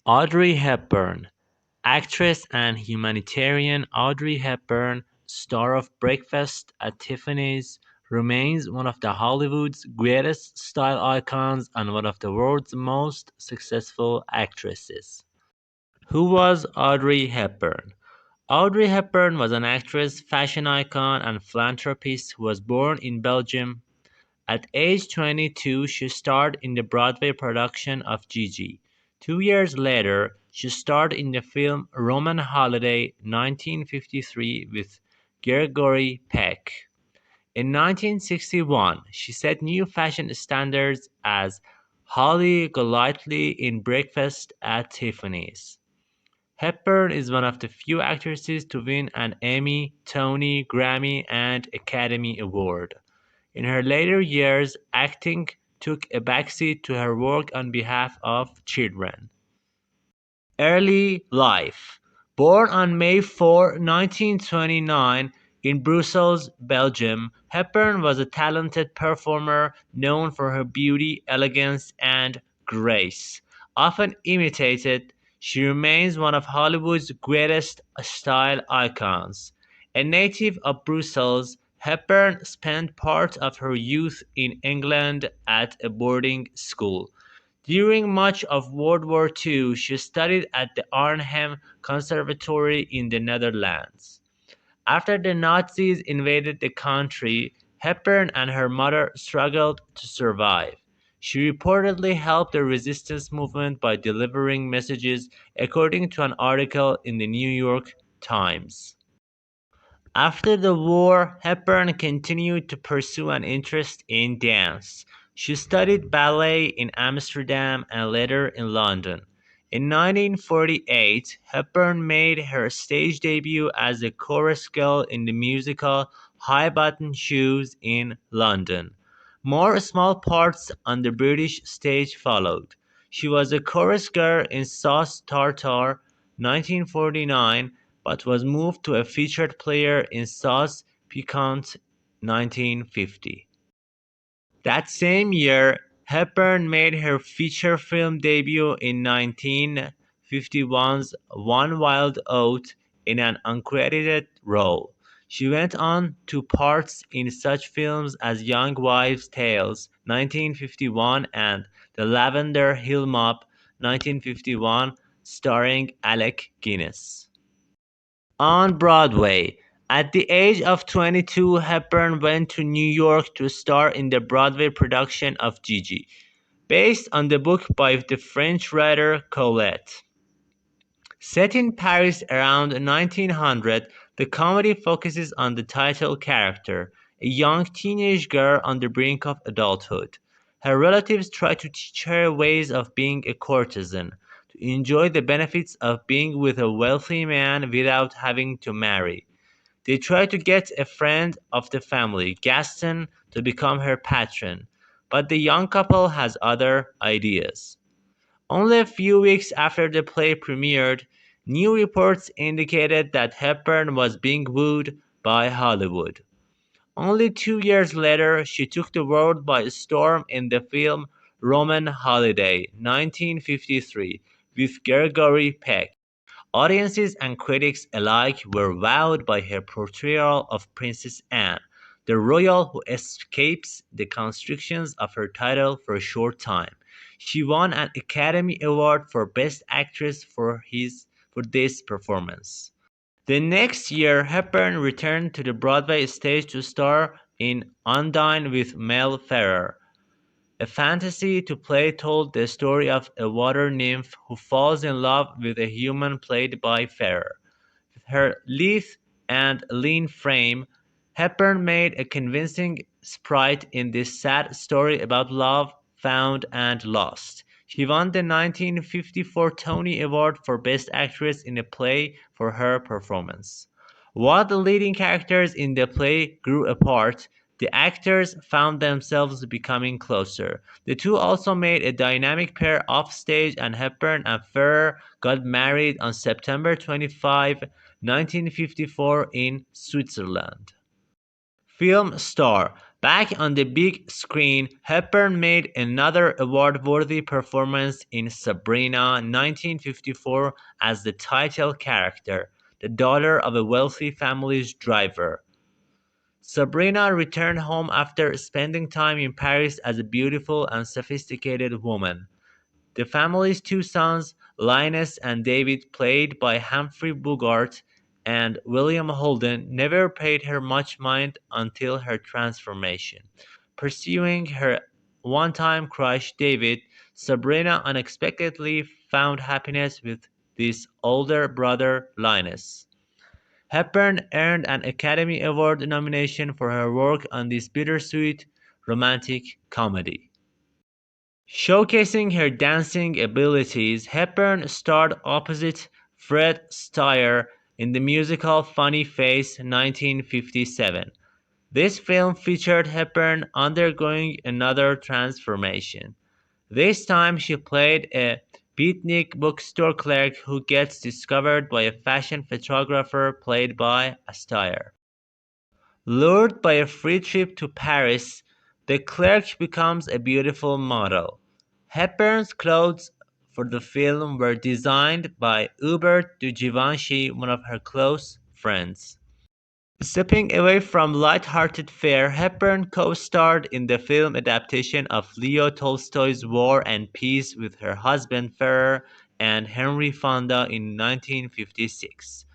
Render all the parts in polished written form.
Audrey Hepburn. Actress and humanitarian Audrey Hepburn, star of Breakfast at Tiffany's, remains one of the Hollywood's greatest style icons and one of the world's most successful actresses. Who was Audrey Hepburn? Audrey Hepburn was an actress, fashion icon, and philanthropist who was born in Belgium. At age 22, she starred in the Broadway production of Gigi. 2 years later, she starred in the film Roman Holiday 1953 with Gregory Peck. In 1961, she set new fashion standards as Holly Golightly in Breakfast at Tiffany's. Hepburn is one of the few actresses to win an Emmy, Tony, Grammy, and Academy Award. In her later years, acting took a backseat to her work on behalf of children. Early life. Born on May 4, 1929, in Brussels, Belgium, Hepburn was a talented performer known for her beauty, elegance, and grace. Often imitated, she remains one of Hollywood's greatest style icons. A native of Brussels, Hepburn spent part of her youth in England at a boarding school. During much of World War II, she studied at the Arnhem Conservatory in the Netherlands. After the Nazis invaded the country, Hepburn and her mother struggled to survive. She reportedly helped the resistance movement by delivering messages, according to an article in the New York Times. After the war, Hepburn continued to pursue an interest in dance. She studied ballet in Amsterdam and later in London. In 1948, Hepburn made her stage debut as a chorus girl in the musical High Button Shoes in London. More small parts on the British stage followed. She was a chorus girl in Sauce Tartare, 1949, but was moved to a featured player in Sauce Piquante, 1950. That same year, Hepburn made her feature film debut in 1951's One Wild Oat in an uncredited role. She went on to parts in such films as Young Wives' Tales, 1951, and The Lavender Hill Mop, 1951, starring Alec Guinness. On Broadway. At the age of 22, Hepburn went to New York to star in the Broadway production of Gigi, based on the book by the French writer Colette. Set in Paris around 1900, the comedy focuses on the title character, a young teenage girl on the brink of adulthood. Her relatives try to teach her ways of being a courtesan, to enjoy the benefits of being with a wealthy man without having to marry. They try to get a friend of the family, Gaston, to become her patron, but the young couple has other ideas. Only a few weeks after the play premiered, new reports indicated that Hepburn was being wooed by Hollywood. Only 2 years later, she took the world by storm in the film Roman Holiday, 1953, with Gregory Peck. Audiences and critics alike were wowed by her portrayal of Princess Anne, the royal who escapes the constrictions of her title for a short time. She won an Academy Award for Best Actress for this performance. The next year, Hepburn returned to the Broadway stage to star in Undine with Mel Ferrer, a fantasy to play told the story of a water nymph who falls in love with a human played by Ferrer. With her lithe and lean frame, Hepburn made a convincing sprite in this sad story about love found and lost. She won the 1954 Tony Award for Best Actress in a Play for her performance. While the leading characters in the play grew apart, the actors found themselves becoming closer. The two also made a dynamic pair offstage, and Hepburn and Ferrer got married on September 25, 1954, in Switzerland. Film star. Back on the big screen, Hepburn made another award-worthy performance in Sabrina, 1954, as the title character, the daughter of a wealthy family's driver. Sabrina returned home after spending time in Paris as a beautiful and sophisticated woman. The family's two sons, Linus and David, played by Humphrey Bogart and William Holden, never paid her much mind until her transformation. Pursuing her one-time crush, David, Sabrina unexpectedly found happiness with this older brother, Linus. Hepburn earned an Academy Award nomination for her work on this bittersweet romantic comedy. Showcasing her dancing abilities, Hepburn starred opposite Fred Astaire in the musical Funny Face, 1957. This film featured Hepburn undergoing another transformation. This time she played a beatnik bookstore clerk who gets discovered by a fashion photographer played by Astaire. Lured by a free trip to Paris, the clerk becomes a beautiful model. Hepburn's clothes for the film were designed by Hubert de Givenchy, one of her close friends. Stepping away from light-hearted fare, Hepburn co-starred in the film adaptation of Leo Tolstoy's War and Peace with her husband Ferrer and Henry Fonda in 1956.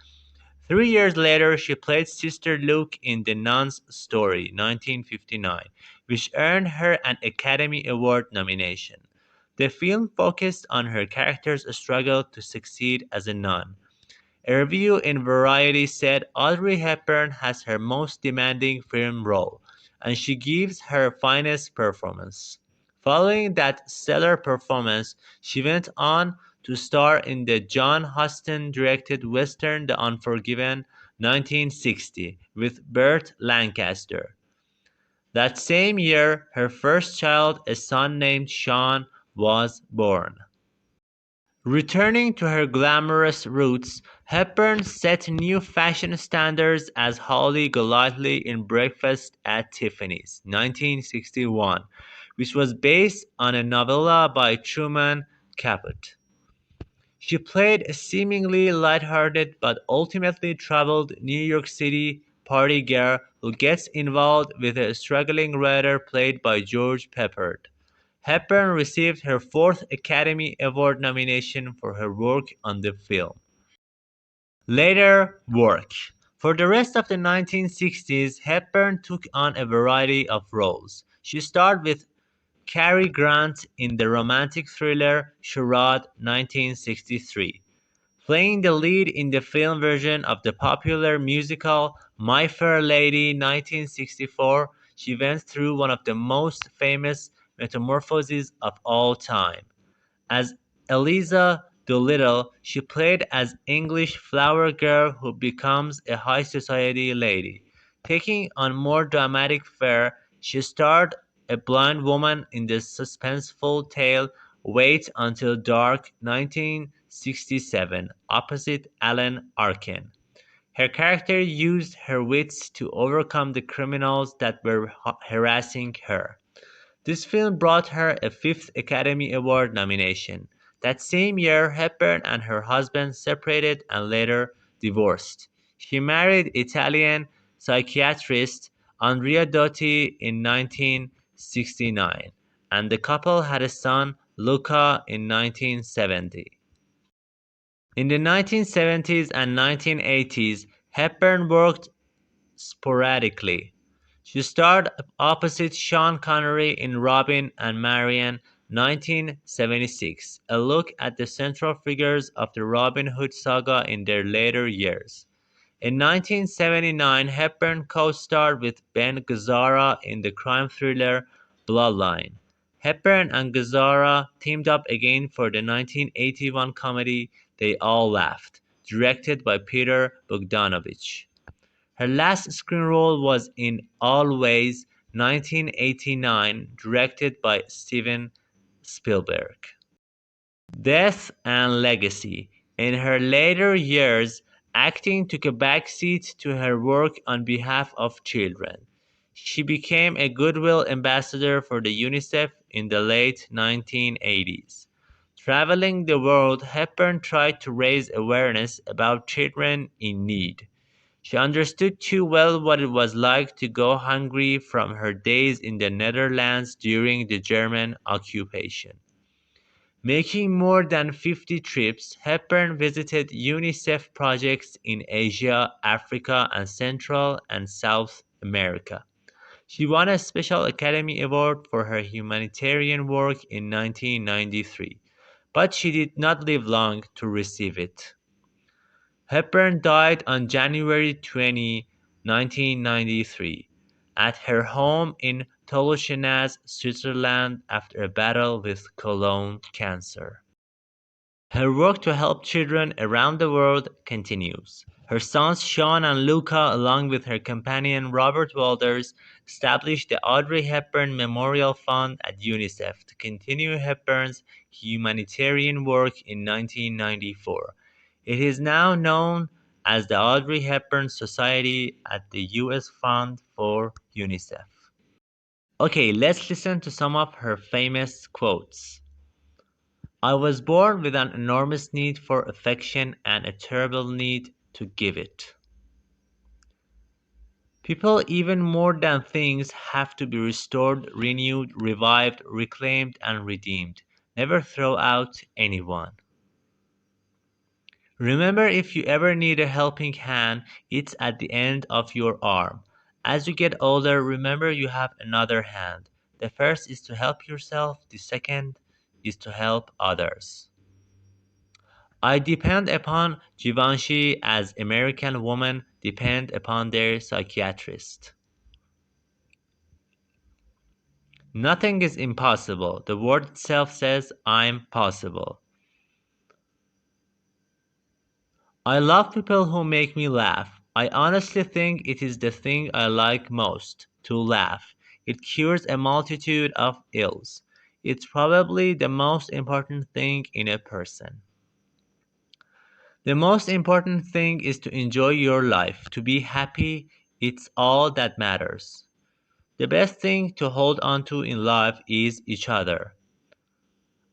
3 years later, she played Sister Luke in The Nun's Story, 1959, which earned her an Academy Award nomination. The film focused on her character's struggle to succeed as a nun. A review in Variety said Audrey Hepburn has her most demanding film role, and she gives her finest performance. Following that stellar performance, she went on to star in the John Huston-directed western The Unforgiven, 1960, with Burt Lancaster. That same year, her first child, a son named Sean, was born. Returning to her glamorous roots, Hepburn set new fashion standards as Holly Golightly in Breakfast at Tiffany's, 1961, which was based on a novella by Truman Capote. She played a seemingly lighthearted but ultimately troubled New York City party girl who gets involved with a struggling writer played by George Peppard. Hepburn received her fourth Academy Award nomination for her work on the film. Later work. For the rest of the 1960s, Hepburn took on a variety of roles. She starred with Cary Grant in the romantic thriller Charade, 1963. Playing the lead in the film version of the popular musical My Fair Lady, 1964, she went through one of the most famous metamorphoses of all time. As Eliza Doolittle, she played as English flower girl who becomes a high society lady. Taking on more dramatic fare, she starred a blind woman in the suspenseful tale Wait Until Dark, 1967, opposite Alan Arkin. Her character used her wits to overcome the criminals that were harassing her. This film brought her a fifth Academy Award nomination. That same year, Hepburn and her husband separated and later divorced. She married Italian psychiatrist Andrea Dotti in 1969, and the couple had a son, Luca, in 1970. In the 1970s and 1980s, Hepburn worked sporadically. She starred opposite Sean Connery in Robin and Marian, 1976, a look at the central figures of the Robin Hood saga in their later years. In 1979, Hepburn co-starred with Ben Gazzara in the crime thriller Bloodline. Hepburn and Gazzara teamed up again for the 1981 comedy They All Laughed, directed by Peter Bogdanovich. Her last screen role was in Always, 1989, directed by Steven Spielberg. Death and legacy. In her later years, acting took a backseat to her work on behalf of children. She became a goodwill ambassador for the UNICEF in the late 1980s. Traveling the world, Hepburn tried to raise awareness about children in need. She understood too well what it was like to go hungry from her days in the Netherlands during the German occupation. Making more than 50 trips, Hepburn visited UNICEF projects in Asia, Africa, and Central and South America. She won a Special Academy Award for her humanitarian work in 1993, but she did not live long to receive it. Hepburn died on January 20, 1993, at her home in Toulouse, Switzerland, after a battle with colon cancer. Her work to help children around the world continues. Her sons Sean and Luca, along with her companion Robert Walters, established the Audrey Hepburn Memorial Fund at UNICEF to continue Hepburn's humanitarian work in 1994. It is now known as the Audrey Hepburn Society at the U.S. Fund for UNICEF. Okay, let's listen to some of her famous quotes. I was born with an enormous need for affection and a terrible need to give it. People, even more than things, have to be restored, renewed, revived, reclaimed, and redeemed. Never throw out anyone. Remember, if you ever need a helping hand, it's at the end of your arm. As you get older, remember you have another hand. The first is to help yourself, the second is to help others. I depend upon Givenchy as American women depend upon their psychiatrist. Nothing is impossible. The word itself says, I'm possible. I love people who make me laugh. I honestly think it is the thing I like most, to laugh. It cures a multitude of ills. It's probably the most important thing in a person. The most important thing is to enjoy your life, to be happy. It's all that matters. The best thing to hold on to in life is each other.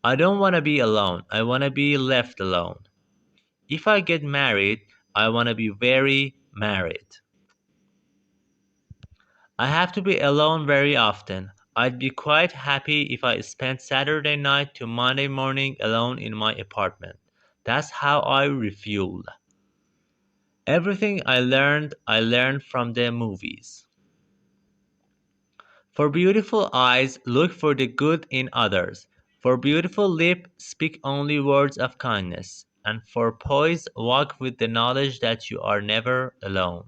I don't want to be alone. I want to be left alone. If I get married, I want to be very married. I have to be alone very often. I'd be quite happy if I spent Saturday night to Monday morning alone in my apartment. That's how I refuel. Everything I learned from the movies. For beautiful eyes, look for the good in others. For beautiful lips, speak only words of kindness. And for poise, walk with the knowledge that you are never alone.